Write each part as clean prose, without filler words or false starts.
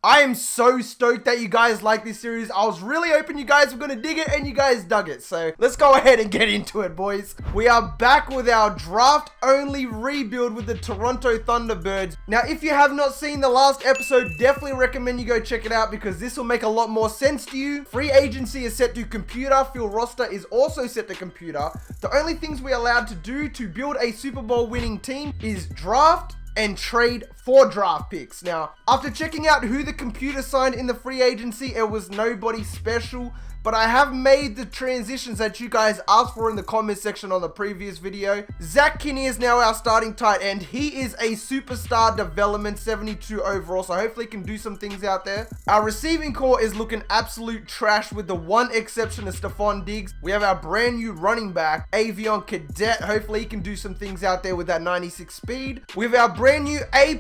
I am so stoked that you guys like this series. I was really hoping you guys were going to dig it, and you guys dug it. So let's go ahead and get into it, boys. We are back with our draft-only rebuild with the Toronto Thunderbirds. Now, if you have not seen the last episode, definitely recommend you go check it out because this will make a lot more sense to you. Free agency is set to computer. Field roster is also set to computer. The only things we're allowed to do to build a Super Bowl winning team is draft and trade for draft picks. Now, after checking out who the computer signed in the free agency, it was nobody special, but I have made the transitions that you guys asked for in the comment section on the previous video. Zach Kinney is now our starting tight end. He is a superstar development, 72 overall, so hopefully he can do some things out there. Our receiving core is looking absolute trash with the one exception of Stephon Diggs. We have our brand new running back, Avion Cadet. Hopefully he can do some things out there with that 96 speed. We have our brand new A+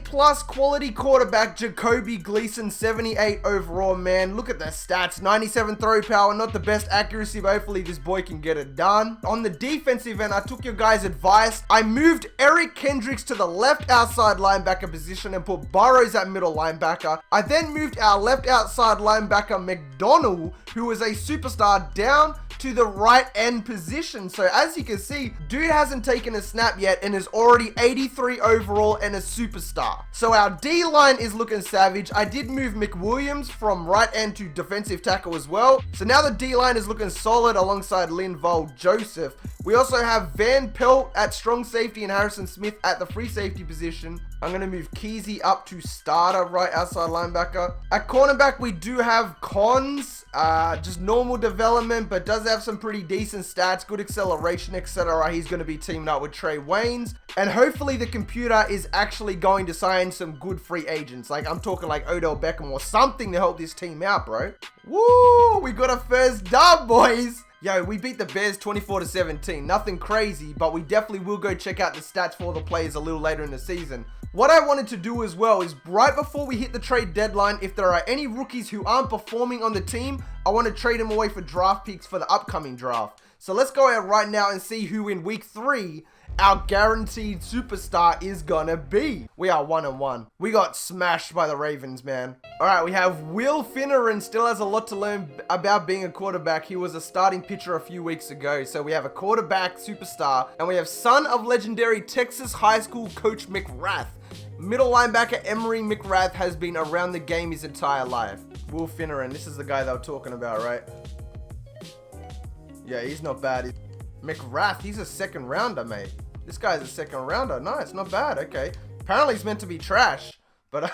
quality quarterback, Jacoby Gleason, 78 overall, man. Look at the stats, 97 throw power. Not the best accuracy, but hopefully this boy can get it done. On the defensive end, I took your guys' advice. I moved Eric Kendricks to the left outside linebacker position and put Burrows at middle linebacker. I then moved our left outside linebacker, McDonald, who was a superstar, down to the right end position. So as you can see, dude hasn't taken a snap yet and is already 83 overall and a superstar. So our D-line is looking savage. I did move McWilliams from right end to defensive tackle as well. So now the D-line is looking solid alongside Linval Joseph. We also have Van Pelt at strong safety and Harrison Smith at the free safety position. I'm going to move Keezy up to starter right outside linebacker. At cornerback, we do have Cons, just normal development, but does have some pretty decent stats, good acceleration, etc. He's going to be teaming up with Trey Waynes. And hopefully the computer is actually going to sign some good free agents. Like, I'm talking like Odell Beckham or something to help this team out, bro. Woo! We got a first dub, boys! Yo, we beat the Bears 24-17. Nothing crazy, but we definitely will go check out the stats for the players a little later in the season. What I wanted to do as well is right before we hit the trade deadline, if there are any rookies who aren't performing on the team, I want to trade them away for draft picks for the upcoming draft. So let's go out right now and see who in week 3 our guaranteed superstar is gonna be. We are 1-1. We got smashed by the Ravens, man. All right, we have Will Finneran, still has a lot to learn about being a quarterback. He was a starting pitcher a few weeks ago. So we have a quarterback superstar, and we have son of legendary Texas high school coach McRath. Middle linebacker Emery McRath has been around the game his entire life. Will Finneran, this is the guy they were talking about, right? Yeah, he's not bad. McRath, he's a second rounder, mate. This guy's a second rounder. Nice, not bad. Okay. Apparently he's meant to be trash. But,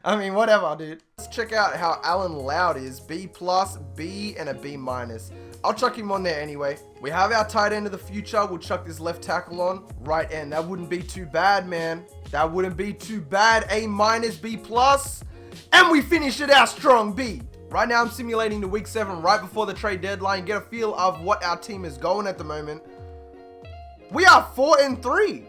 I mean, whatever, dude. Let's check out how Alan Loud is. B+, B, and a B-. I'll chuck him on there anyway. We have our tight end of the future. We'll chuck this left tackle on. Right end. That wouldn't be too bad, man. That wouldn't be too bad. A-, B+. And we finish it out strong, B. Right now, I'm simulating the week 7 right before the trade deadline. Get a feel of what our team is going at the moment. We are 4-3.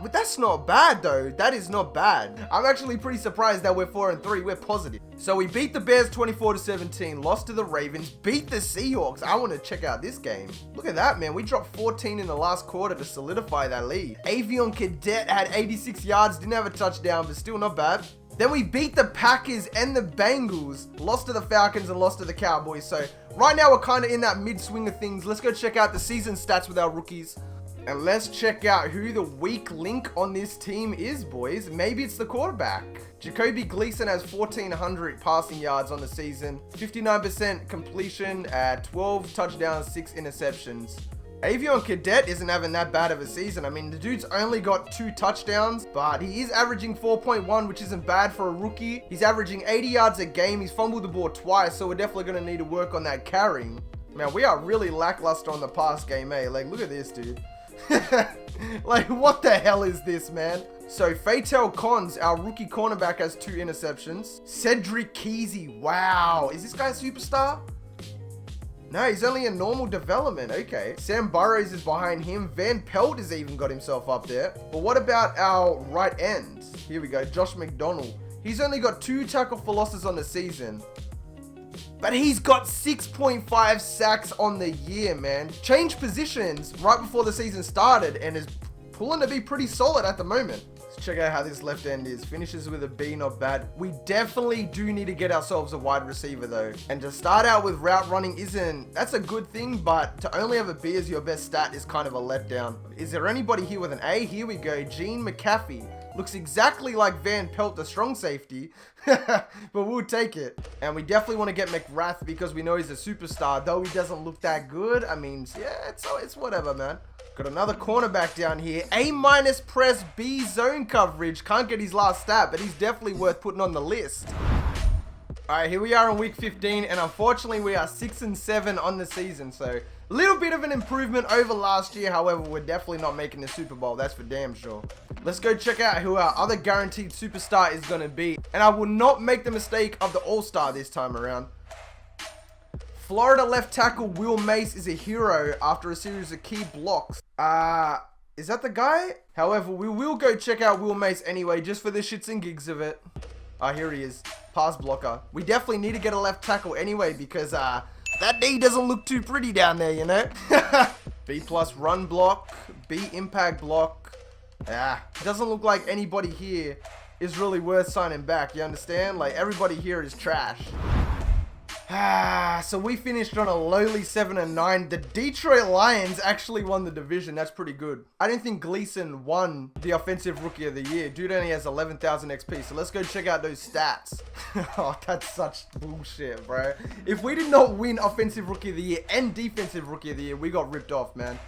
But that's not bad, though. That is not bad. I'm actually pretty surprised that we're 4-3. We're positive. So we beat the Bears 24-17, lost to the Ravens, beat the Seahawks. I want to check out this game. Look at that, man. We dropped 14 in the last quarter to solidify that lead. Avion Cadet had 86 yards, didn't have a touchdown, but still not bad. Then we beat the Packers and the Bengals, lost to the Falcons and lost to the Cowboys. So right now we're kind of in that mid-swing of things. Let's go check out the season stats with our rookies. And let's check out who the weak link on this team is, boys. Maybe it's the quarterback. Jacoby Gleason has 1,400 passing yards on the season, 59% completion, 12 touchdowns, 6 interceptions. Avion Cadet isn't having that bad of a season. I mean, the dude's only got 2 touchdowns, but he is averaging 4.1, which isn't bad for a rookie. He's averaging 80 yards a game. He's fumbled the ball twice, so we're definitely going to need to work on that carrying. Man, we are really lackluster on the pass game, eh? Like, look at this, dude. Like, what the hell is this, man? So, Fatel Cons, our rookie cornerback, has 2 interceptions. Cedric Keezy, wow. Is this guy a superstar? No, he's only a normal development. Okay. Sam Burrows is behind him. Van Pelt has even got himself up there. But what about our right end? Here we go. Josh McDonald. He's only got 2 tackle for losses on the season. But he's got 6.5 sacks on the year, man. Changed positions right before the season started and is pulling to be pretty solid at the moment. Let's check out how this left end is. Finishes with a B, not bad. We definitely do need to get ourselves a wide receiver though. And to start out with route running that's a good thing, but to only have a B as your best stat is kind of a letdown. Is there anybody here with an A? Here we go, Gene McAfee. Looks exactly like Van Pelt, the strong safety, but we'll take it. And we definitely want to get McRath because we know he's a superstar, though he doesn't look that good. I mean, yeah, it's whatever, man. Got another cornerback down here. A- press B zone coverage. Can't get his last stat, but he's definitely worth putting on the list. All right, here we are in week 15, and unfortunately we are 6-7 on the season, so a little bit of an improvement over last year. However, we're definitely not making the Super Bowl, that's for damn sure. Let's go check out who our other guaranteed superstar is going to be, and I will not make the mistake of the all-star this time around. Florida left tackle Will Mace is a hero after a series of key blocks. Is that the guy? However, we will go check out Will Mace anyway, just for the shits and gigs of it. Here he is. Pass blocker. We definitely need to get a left tackle anyway because that D doesn't look too pretty down there, you know? B+ run block, B impact block. Doesn't look like anybody here is really worth signing back, you understand? Like, everybody here is trash. So we finished on a lowly 7-9. The Detroit Lions actually won the division. That's pretty good. I didn't think Gleason won the Offensive Rookie of the Year. Dude only has 11,000 XP. So let's go check out those stats. Oh, that's such bullshit, bro. If we did not win Offensive Rookie of the Year and Defensive Rookie of the Year, we got ripped off, man.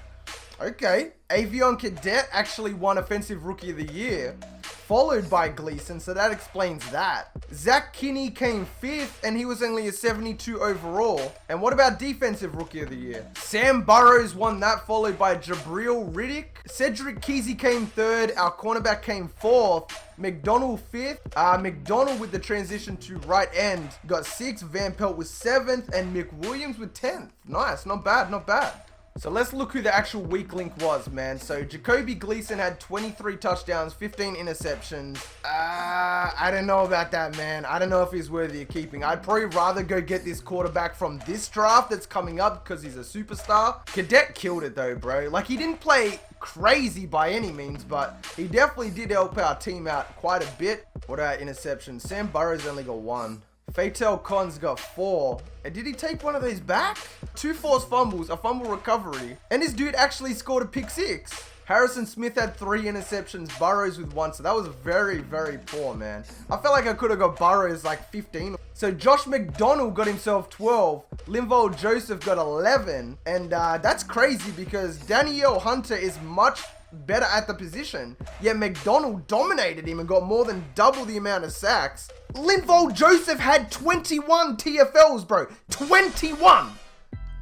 Okay. Avion Cadet actually won Offensive Rookie of the Year, followed by Gleason, so that explains that. Zach Kinney came 5th, and he was only a 72 overall. And what about Defensive Rookie of the Year? Sam Burrows won that, followed by Jabril Riddick. Cedric Kesey came 3rd, our cornerback came 4th. McDonald 5th. McDonald with the transition to right end got 6th. Van Pelt was 7th, and McWilliams with 10th. Nice, not bad, not bad. So let's look who the actual weak link was, man. So Jacoby Gleason had 23 touchdowns, 15 interceptions. I don't know about that, man. I don't know if he's worthy of keeping. I'd probably rather go get this quarterback from this draft that's coming up because he's a superstar. Cadet killed it though, bro. Like, he didn't play crazy by any means, but he definitely did help our team out quite a bit. What about interceptions? Sam Burrows only got 1. Fatel Cons got 4. And did he take one of those back? 2 forced fumbles, a fumble recovery, and this dude actually scored a pick 6. Harrison Smith had 3 interceptions, Burrows with 1, so that was very, very poor, man. I felt like I could have got Burrows like 15. So Josh McDonald got himself 12, Linval Joseph got 11, and that's crazy because Danielle Hunter is much better at the position, yet McDonald dominated him and got more than double the amount of sacks. Linval Joseph had 21 TFLs, bro. 21!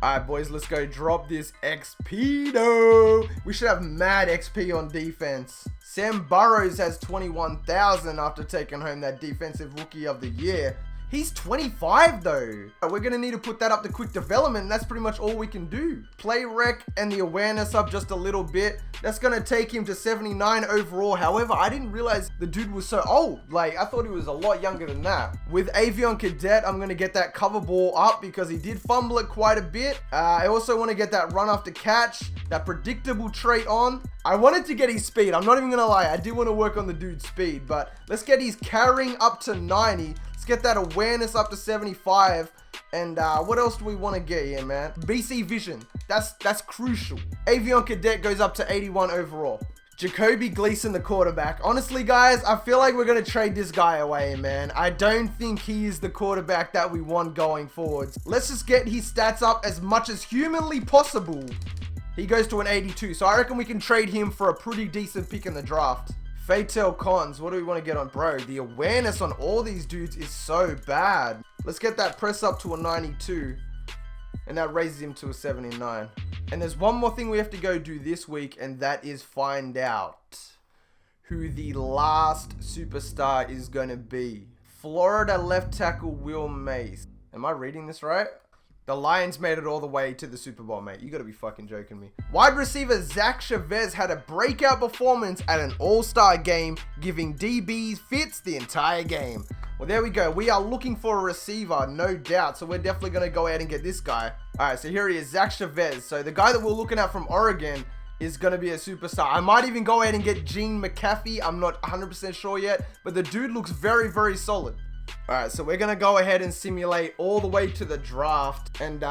Alright, boys, let's go drop this XP, though. We should have mad XP on defense. Sam Burrows has 21,000 after taking home that Defensive Rookie of the Year. He's 25 though. We're gonna need to put that up to quick development, and that's pretty much all we can do. Play rec and the awareness up just a little bit. That's gonna take him to 79 overall. However, I didn't realize the dude was so old. Like, I thought he was a lot younger than that. With Avion Cadet, I'm gonna get that cover ball up because he did fumble it quite a bit. I also want to get that run after catch, that predictable trait on. I wanted to get his speed. I'm not even gonna lie. I did want to work on the dude's speed, but let's get his carrying up to 90. Get that awareness up to 75, and what else do we want to get here, man? BC vision, that's crucial. Avion Cadet goes up to 81 overall. Jacoby Gleason, the quarterback. Honestly, guys, I feel like we're going to trade this guy away, man. I don't think he is the quarterback that we want going forwards. Let's just get his stats up as much as humanly possible. He goes to an 82, so I reckon we can trade him for a pretty decent pick in the draft. Fatel Cons, what do we want to get on, bro? The awareness on all these dudes is so bad. Let's get that press up to a 92, and that raises him to a 79. And there's one more thing we have to go do this week, and that is find out who the last superstar is going to be. Florida left tackle Will Mace. Am I reading this right? The Lions made it all the way to the Super Bowl, mate. You gotta be fucking joking me. Wide receiver Zach Chavez had a breakout performance at an all-star game, giving DBs fits the entire game. Well, there we go. We are looking for a receiver, no doubt. So we're definitely gonna go ahead and get this guy. All right, so here he is, Zach Chavez. So the guy that we're looking at from Oregon is going to be a superstar. I might even go ahead and get Gene McAfee. I'm not 100% sure yet, but the dude looks very, very solid. Alright, so we're going to go ahead and simulate all the way to the draft. And,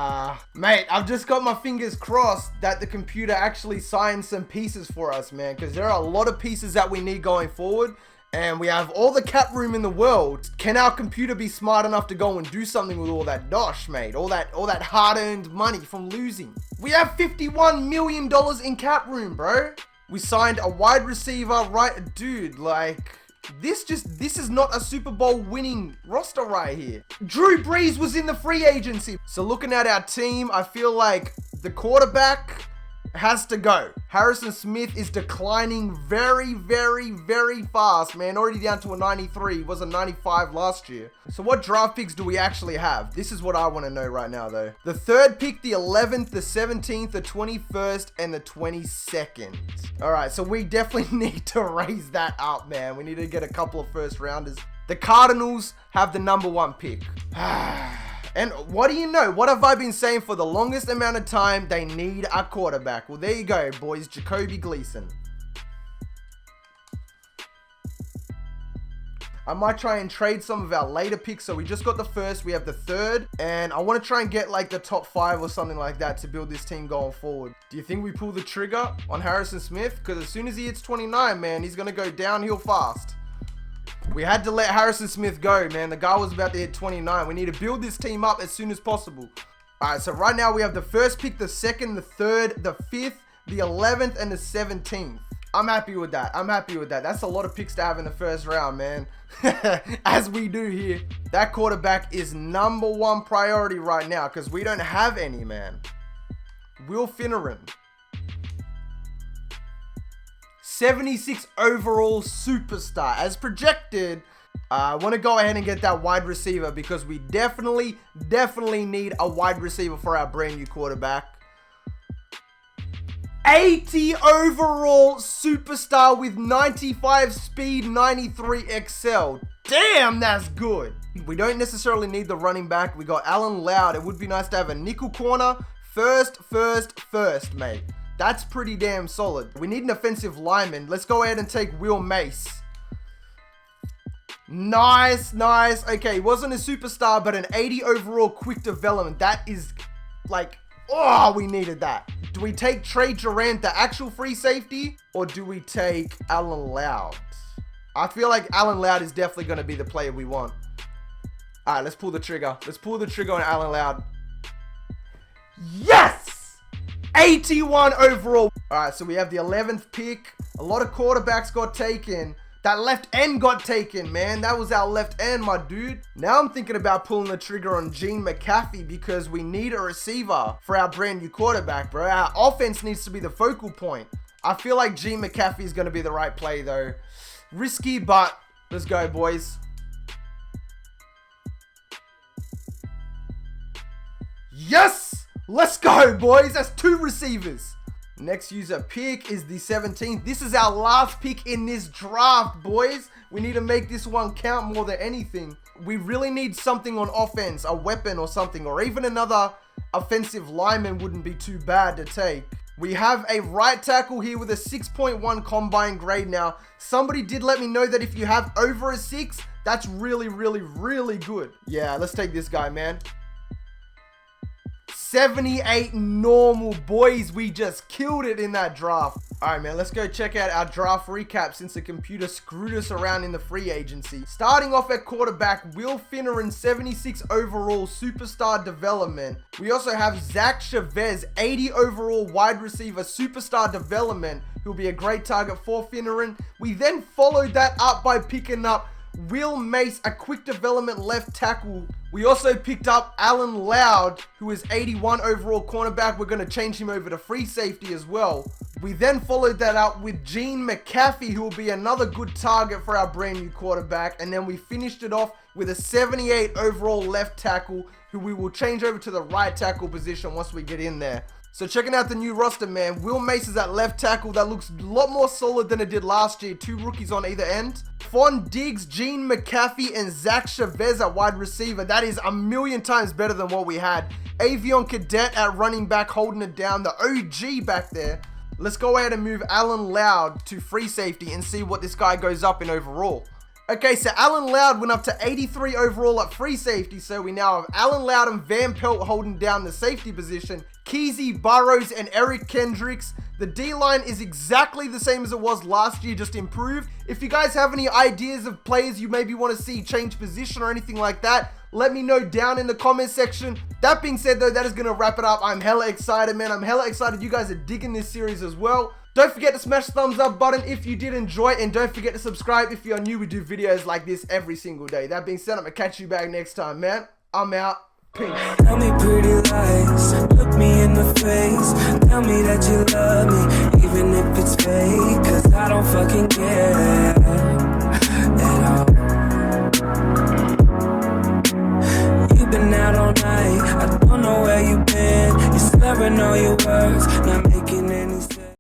mate, I've just got my fingers crossed that the computer actually signs some pieces for us, man. Because there are a lot of pieces that we need going forward. And we have all the cap room in the world. Can our computer be smart enough to go and do something with all that dosh, mate? All that hard-earned money from losing. We have $51 million in cap room, bro. We signed a wide receiver, right? Dude, like... This is not a Super Bowl winning roster right here. Drew Brees was in the free agency. So looking at our team, I feel like the quarterback has to go. Harrison Smith is declining very, very, very fast, man. Already down to a 93. Was a 95 last year. So what draft picks do we actually have? This is what I want to know right now, though. The 3rd pick, the 11th, the 17th, the 21st, and the 22nd. All right, so we definitely need to raise that up, man. We need to get a couple of first rounders. The Cardinals have the number 1 pick. And what do you know? What have I been saying for the longest amount of time? They need a quarterback. Well, there you go, boys. Jacoby Gleason. I might try and trade some of our later picks. So we just got the 1st. We have the 3rd. And I want to try and get like the top 5 or something like that to build this team going forward. Do you think we pull the trigger on Harrison Smith? Because as soon as he hits 29, man, he's going to go downhill fast. We had to let Harrison Smith go, man. The guy was about to hit 29. We need to build this team up as soon as possible. All right, so right now we have the 1st pick, the 2nd, the 3rd, the 5th, the 11th, and the 17th. I'm happy with that. I'm happy with that. That's a lot of picks to have in the 1st round, man. As we do here. That quarterback is number 1 priority right now because we don't have any, man. Will Finneran. 76 overall superstar. As projected, I want to go ahead and get that wide receiver because we definitely need a wide receiver for our brand new quarterback. 80 overall superstar with 95 speed, 93 excel. Damn, that's good. We don't necessarily need the running back. We got Alan Loud. It would be nice to have a nickel corner. First, mate. That's pretty damn solid. We need an offensive lineman. Let's go ahead and take Will Mace. Nice. Okay, he wasn't a superstar, but an 80 overall quick development. That is like, oh, we needed that. Do we take Trey Durant, the actual free safety, or do we take Alan Loud? I feel like Alan Loud is definitely going to be the player we want. All right, let's pull the trigger. Let's pull the trigger on Alan Loud. Yes! 81 overall. All right, so we have the 11th pick. A lot of quarterbacks got taken. That left end got taken, man. That was our left end, my dude. Now I'm thinking about pulling the trigger on Gene McAfee because we need a receiver for our brand new quarterback, bro. Our offense needs to be the focal point. I feel like Gene McAfee is going to be the right play, though. Risky, but let's go, boys. Yes! Let's go, boys. That's 2 receivers. Next user pick is the 17th. This is our last pick in this draft, boys. We need to make this one count more than anything. We really need something on offense, a weapon or something, or even another offensive lineman wouldn't be too bad to take. We have a right tackle here with a 6.1 combine grade now. Somebody did let me know that if you have over a 6, that's really good. Yeah, let's take this guy, man. 78 normal, boys. We just killed it in that draft. All right, man, let's go check out our draft recap since the computer screwed us around in the free agency. Starting off at quarterback, Will Finneran, 76 overall superstar development. We also have Zach Chavez, 80 overall wide receiver superstar development, who'll be a great target for Finneran. We then followed that up by picking up Will Mace, a quick development left tackle. We also picked up Alan Loud, who is 81 overall cornerback. We're going to change him over to free safety as well. We then followed that up with Gene McAfee, who will be another good target for our brand new quarterback. And then we finished it off with a 78 overall left tackle, who we will change over to the right tackle position once we get in there. So checking out the new roster, man. Will Mace is at left tackle. That looks a lot more solid than it did last year. 2 rookies on either end. Fon Diggs, Gene McAfee, and Zach Chavez at wide receiver. That is a million times better than what we had. Avion Cadet at running back, holding it down. The OG back there. Let's go ahead and move Alan Loud to free safety and see what this guy goes up in overall. Okay, so Alan Loud went up to 83 overall at free safety, so we now have Alan Loud and Van Pelt holding down the safety position. Keezy, Burrows, and Eric Kendricks. The D-line is exactly the same as it was last year, just improved. If you guys have any ideas of players you maybe want to see change position or anything like that, let me know down in the comment section. That being said though, that is going to wrap it up. I'm hella excited, man. I'm hella excited you guys are digging this series as well. Don't forget to smash the thumbs up button if you did enjoy it, and don't forget to subscribe if you're new. We do videos like this every single day. That being said, I'm going to catch you back next time, man. I'm out. Peace. Tell me pretty lies, look me in the face, tell me that you love me, even if it's fake, 'cause